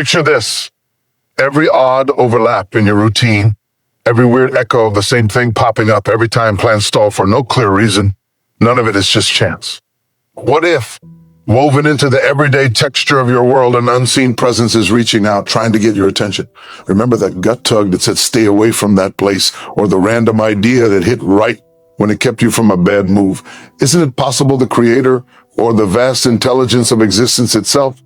Picture this. Every odd overlap in your routine, every weird echo of the same thing popping up every time plans stall for no clear reason, none of it is just chance. What if, woven into the everyday texture of your world, an unseen presence is reaching out, trying to get your attention? Remember that gut tug that said stay away from that place, or the random idea that hit right when it kept you from a bad move? Isn't it possible the creator, or the vast intelligence of existence itself,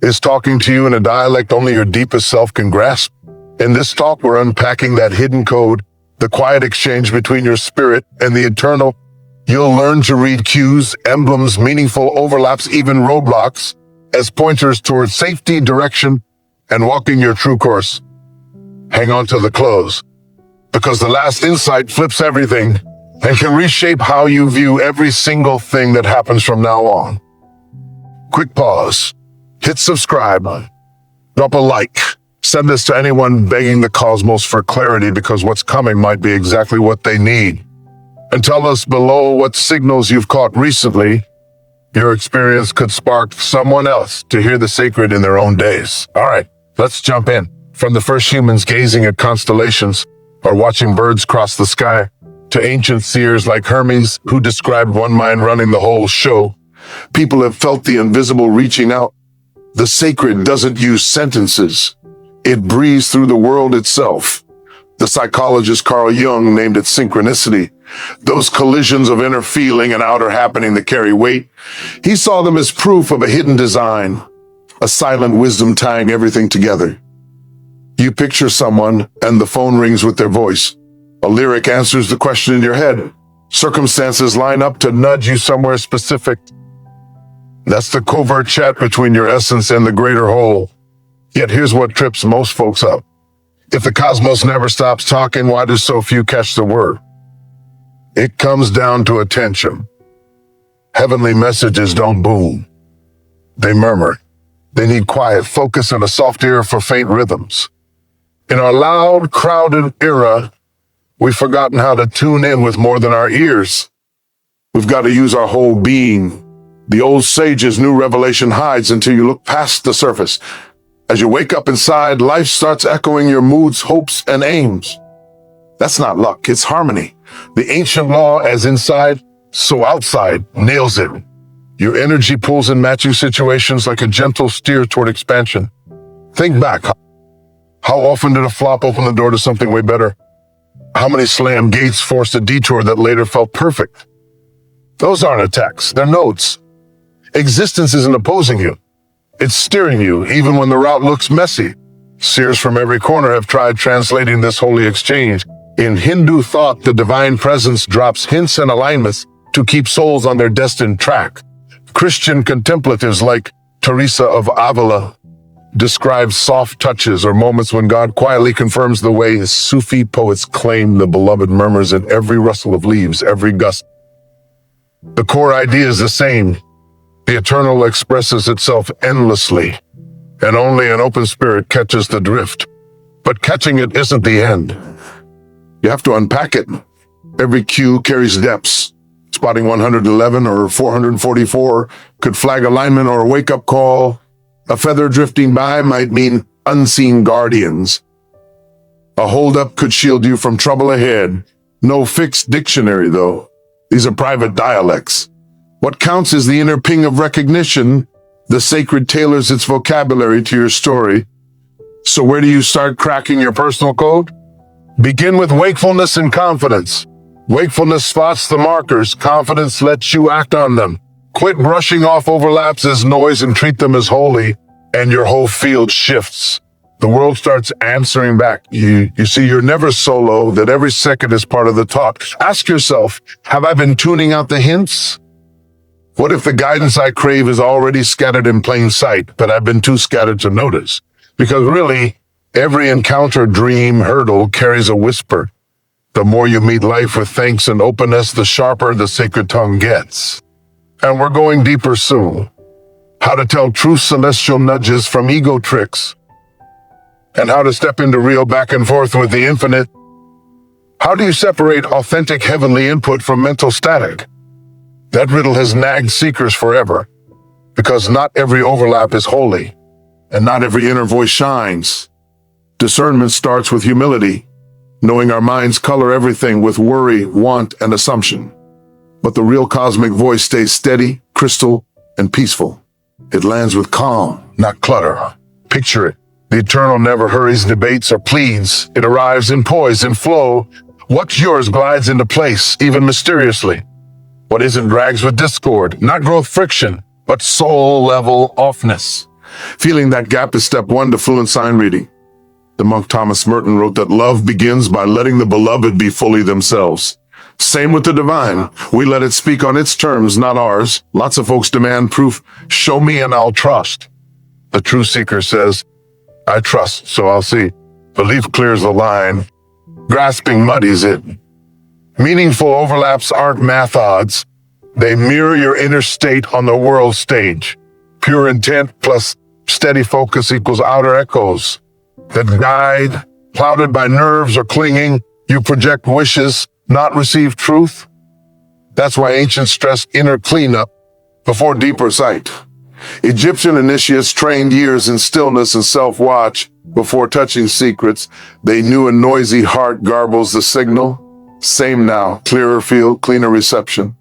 is talking to you in a dialect only your deepest self can grasp? In this talk, we're unpacking that hidden code, the quiet exchange between your spirit and the eternal. You'll learn to read cues, emblems, meaningful overlaps, even roadblocks, as pointers towards safety, direction, and walking your true course. Hang on to the close, because the last insight flips everything and can reshape how you view every single thing that happens from now on. Quick pause. Hit subscribe. Drop a like. Send this to anyone begging the cosmos for clarity, because what's coming might be exactly what they need. And tell us below what signals you've caught recently. Your experience could spark someone else to hear the sacred in their own days. All right, let's jump in. From the first humans gazing at constellations or watching birds cross the sky, to ancient seers like Hermes, who described one mind running the whole show, people have felt the invisible reaching out. The sacred doesn't use sentences. It breathes through the world itself. The psychologist Carl Jung named it synchronicity, those collisions of inner feeling and outer happening that carry weight. He saw them as proof of a hidden design, a silent wisdom tying everything together. You picture someone and the phone rings with their voice. A lyric answers the question in your head. Circumstances line up to nudge you somewhere specific. That's the covert chat between your essence and the greater whole. Yet here's what trips most folks up. If the cosmos never stops talking, why do so few catch the word? It comes down to attention. Heavenly messages don't boom. They murmur. They need quiet focus and a soft ear for faint rhythms. In our loud, crowded era, we've forgotten how to tune in with more than our ears. We've got to use our whole being. The old sage's new revelation hides until you look past the surface. As you wake up inside, life starts echoing your moods, hopes, and aims. That's not luck, it's harmony. The ancient law, as inside, so outside, nails it. Your energy pulls in matching situations like a gentle steer toward expansion. Think back. How often did a flop open the door to something way better? How many slam gates forced a detour that later felt perfect? Those aren't attacks, they're notes. Existence isn't opposing you. It's steering you, even when the route looks messy. Seers from every corner have tried translating this holy exchange. In Hindu thought, the divine presence drops hints and alignments to keep souls on their destined track. Christian contemplatives like Teresa of Avila describe soft touches or moments when God quietly confirms the way. Sufi poets claim the beloved murmurs in every rustle of leaves, every gust. The core idea is the same. The eternal expresses itself endlessly, and only an open spirit catches the drift. But catching it isn't the end. You have to unpack it. Every cue carries depths. Spotting 111 or 444 could flag alignment or a wake-up call. A feather drifting by might mean unseen guardians. A holdup could shield you from trouble ahead. No fixed dictionary, though. These are private dialects. What counts is the inner ping of recognition. The sacred tailors its vocabulary to your story. So where do you start cracking your personal code? Begin with wakefulness and confidence. Wakefulness spots the markers. Confidence lets you act on them. Quit brushing off overlaps as noise and treat them as holy, and your whole field shifts. The world starts answering back. You see, you're never solo, that every second is part of the talk. Ask yourself, have I been tuning out the hints? What if the guidance I crave is already scattered in plain sight, but I've been too scattered to notice? Because really, every encounter, dream, hurdle carries a whisper. The more you meet life with thanks and openness, the sharper the sacred tongue gets. And we're going deeper soon. How to tell true celestial nudges from ego tricks. And how to step into real back and forth with the infinite. How do you separate authentic heavenly input from mental static? That riddle has nagged seekers forever, because not every overlap is holy, and not every inner voice shines. Discernment starts with humility, knowing our minds color everything with worry, want, and assumption. But the real cosmic voice stays steady, crystal, and peaceful. It lands with calm, not clutter. Picture it. The eternal never hurries, debates, or pleads. It arrives in poise and flow. What's yours glides into place, even mysteriously. What isn't drags with discord, not growth friction, but soul-level offness. Feeling that gap is step one to fluent sign reading. The monk Thomas Merton wrote that love begins by letting the beloved be fully themselves. Same with the divine. We let it speak on its terms, not ours. Lots of folks demand proof. Show me and I'll trust. The true seeker says, I trust, so I'll see. Belief clears the line. Grasping muddies it. Meaningful overlaps aren't math odds. They mirror your inner state on the world stage. Pure intent plus steady focus equals outer echoes that guide. Clouded by nerves or clinging, you project wishes, not receive truth. That's why ancients stressed inner cleanup before deeper sight. Egyptian initiates trained years in stillness and self-watch before touching secrets. They knew a noisy heart garbles the signal. Same now, clearer field, cleaner reception.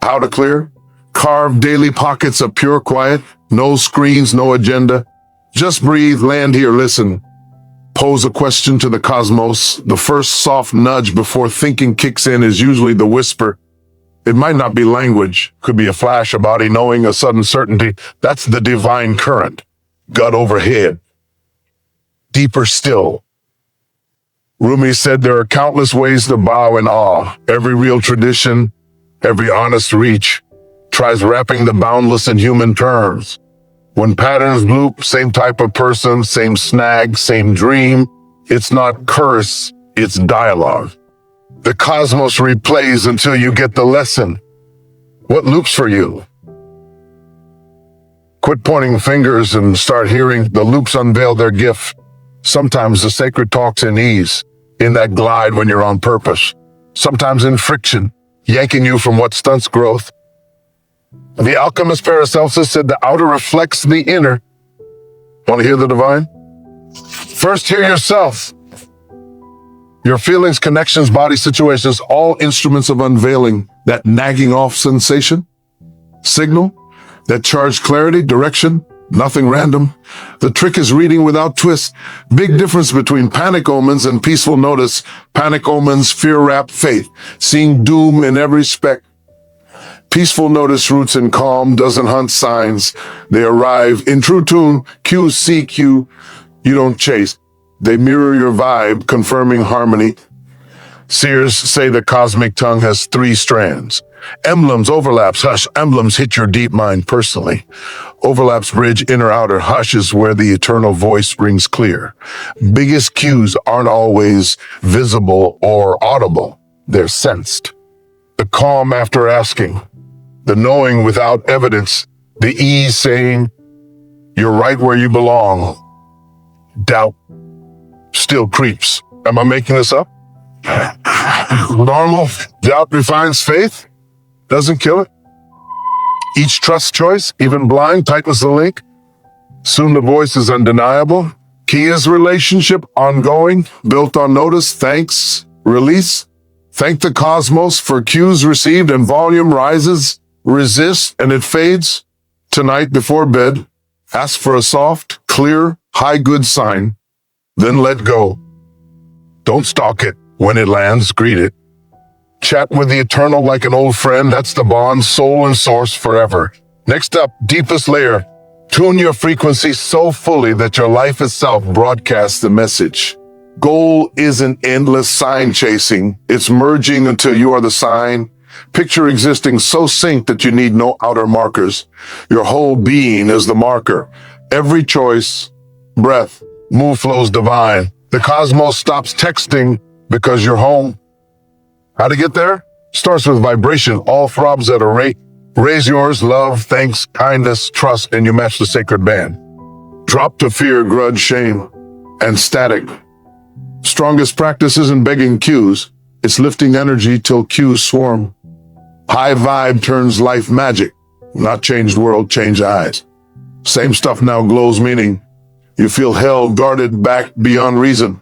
How to clear? Carve daily pockets of pure quiet, no screens, no agenda. Just breathe, land here, listen. Pose a question to the cosmos. The first soft nudge before thinking kicks in is usually the whisper. It might not be language, could be a flash, a body knowing, a sudden certainty. That's the divine current. Gut over head. Deeper still. Rumi said there are countless ways to bow in awe. Every real tradition, every honest reach, tries wrapping the boundless in human terms. When patterns loop, same type of person, same snag, same dream, it's not curse, it's dialogue. The cosmos replays until you get the lesson. What loops for you? Quit pointing fingers and start hearing. The loops unveil their gift. Sometimes the sacred talks in ease, in that glide when you're on purpose. Sometimes in friction, yanking you from what stunts growth. The alchemist Paracelsus said the outer reflects the inner. Want to hear the divine? First, hear yourself. Your feelings, connections, body situations, all instruments of unveiling that nagging off sensation, signal, that charged clarity, direction, nothing random. The trick is reading without twist. Big difference between panic omens and peaceful notice. Panic omens, fear-wrapped faith, seeing doom in every speck. Peaceful notice roots in calm, doesn't hunt signs. They arrive in true tune, cues seek you, you don't chase. They mirror your vibe, confirming harmony. Seers say the cosmic tongue has 3 strands. Emblems, overlaps, hush. Emblems hit your deep mind personally. Overlaps bridge inner-outer. Hush is where the eternal voice rings clear. Biggest cues aren't always visible or audible. They're sensed. The calm after asking. The knowing without evidence. The ease saying, you're right where you belong. Doubt still creeps. Am I making this up? Normal. Doubt refines faith. Doesn't kill it. Each trust choice, even blind, tightens the link. Soon the voice is undeniable. Key is relationship, ongoing, built on notice, thanks, release. Thank the cosmos for cues received and volume rises, resist, and it fades. Tonight before bed, ask for a soft, clear, high good sign. Then let go. Don't stalk it. When it lands, greet it. Chat with the eternal like an old friend. That's the bond, soul and source forever. Next up, deepest layer. Tune your frequency so fully that your life itself broadcasts the message. Goal isn't endless sign chasing. It's merging until you are the sign. Picture existing so synced that you need no outer markers. Your whole being is the marker. Every choice, breath, move flows divine. The cosmos stops texting because you're home. How to get there? Starts with vibration. All throbs at a rate. Raise yours, love, thanks, kindness, trust, and you match the sacred band. Drop to fear, grudge, shame, and static. Strongest practice isn't begging cues. It's lifting energy till cues swarm. High vibe turns life magic. Not changed world, change eyes. Same stuff now glows meaning. You feel held, guarded, back beyond reason.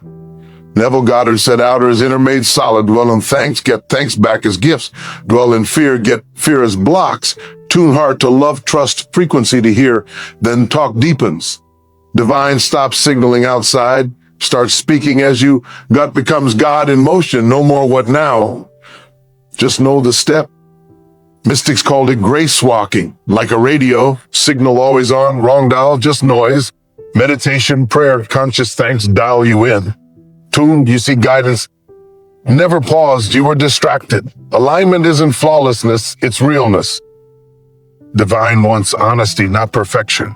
Neville Goddard said, outer is inner made solid. Dwell in thanks, get thanks back as gifts. Dwell in fear, get fear as blocks. Tune heart to love, trust, frequency to hear. Then talk deepens. Divine stops signaling outside. Starts speaking as you. Gut becomes God in motion. No more what now. Just know the step. Mystics called it grace walking. Like a radio, signal always on, wrong dial, just noise. Meditation, prayer, conscious thanks dial you in. Tuned, you see guidance. Never paused, you were distracted. Alignment isn't flawlessness, it's realness. Divine wants honesty, not perfection.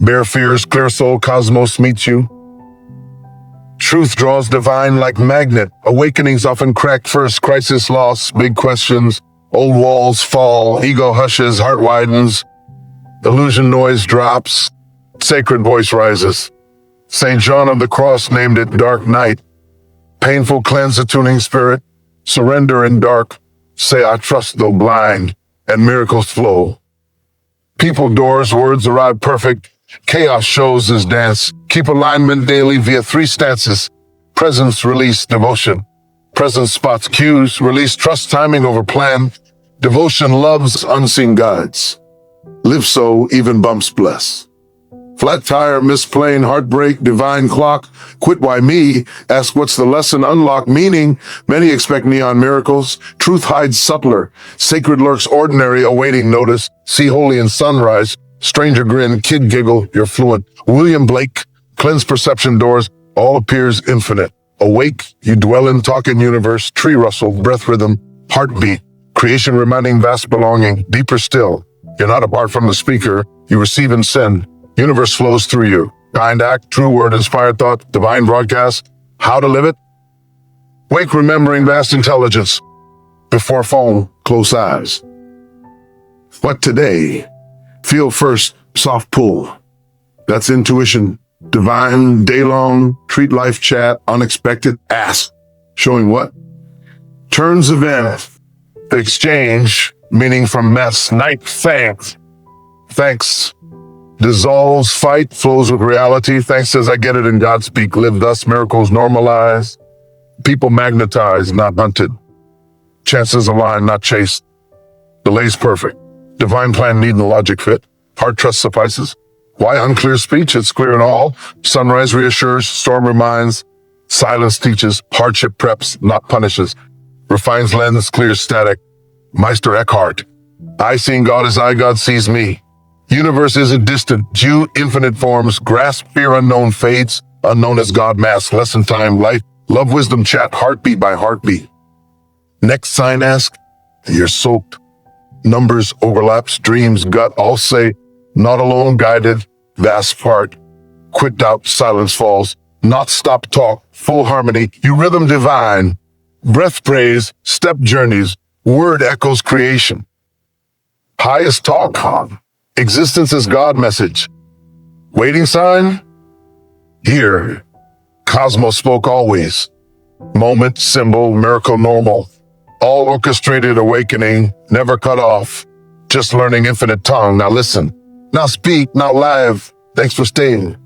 Bare fears, clear soul, cosmos meets you. Truth draws divine like magnet. Awakenings often crack first, crisis loss, big questions. Old walls fall, ego hushes, heart widens. Illusion noise drops, sacred voice rises. St. John of the Cross named it dark night. Painful cleanse a tuning spirit. Surrender in dark. Say I trust though blind, and miracles flow. People doors, words arrive perfect. Chaos shows his dance. Keep alignment daily via 3 stances. Presence, release, devotion. Presence spots cues, release trust timing over plan. Devotion loves unseen guides. Live so, even bumps bless. Flat tire, misplane, heartbreak, divine clock. Quit why me? Ask what's the lesson, unlock meaning. Many expect neon miracles. Truth hides subtler. Sacred lurks ordinary, awaiting notice. See holy in sunrise. Stranger grin, kid giggle, you're fluent. William Blake, cleanse perception doors. All appears infinite. Awake, you dwell in talking universe. Tree rustle, breath rhythm, heartbeat. Creation reminding vast belonging. Deeper still, you're not apart from the speaker. You receive and send. Universe flows through you. Kind act, true word, inspired thought, divine broadcast. How to live it? Wake remembering vast intelligence. Before phone, close eyes. What today? Feel first, soft pull. That's intuition. Divine, day-long, treat life chat, unexpected, ask. Showing what? Turns event. The exchange, meaning from mess, night, thanks. Thanks. Dissolves, fight, flows with reality. Thanks says I get it in God speak. Live thus, miracles normalize. People magnetize, not hunted. Chances align, not chased. Delays perfect. Divine plan needing the logic fit. Heart trust suffices. Why unclear speech? It's clear in all. Sunrise reassures, storm reminds. Silence teaches, hardship preps, not punishes. Refines lens, clears static. Meister Eckhart. I seeing God as I, God sees me. Universe isn't distant, due infinite forms, grasp fear unknown fades, unknown as God mask, lesson time, life, love, wisdom, chat, heartbeat by heartbeat. Next sign ask, you're soaked. Numbers, overlaps, dreams, gut, all say, not alone, guided, vast part. Quit doubt, silence falls, not stop talk, full harmony, you rhythm divine. Breath praise, step journeys, word echoes creation. Highest talk, existence is God message. Waiting sign? Here. Cosmos spoke always. Moment, symbol, miracle, normal. All orchestrated awakening, never cut off. Just learning infinite tongue. Now listen. Now speak, now live. Thanks for staying.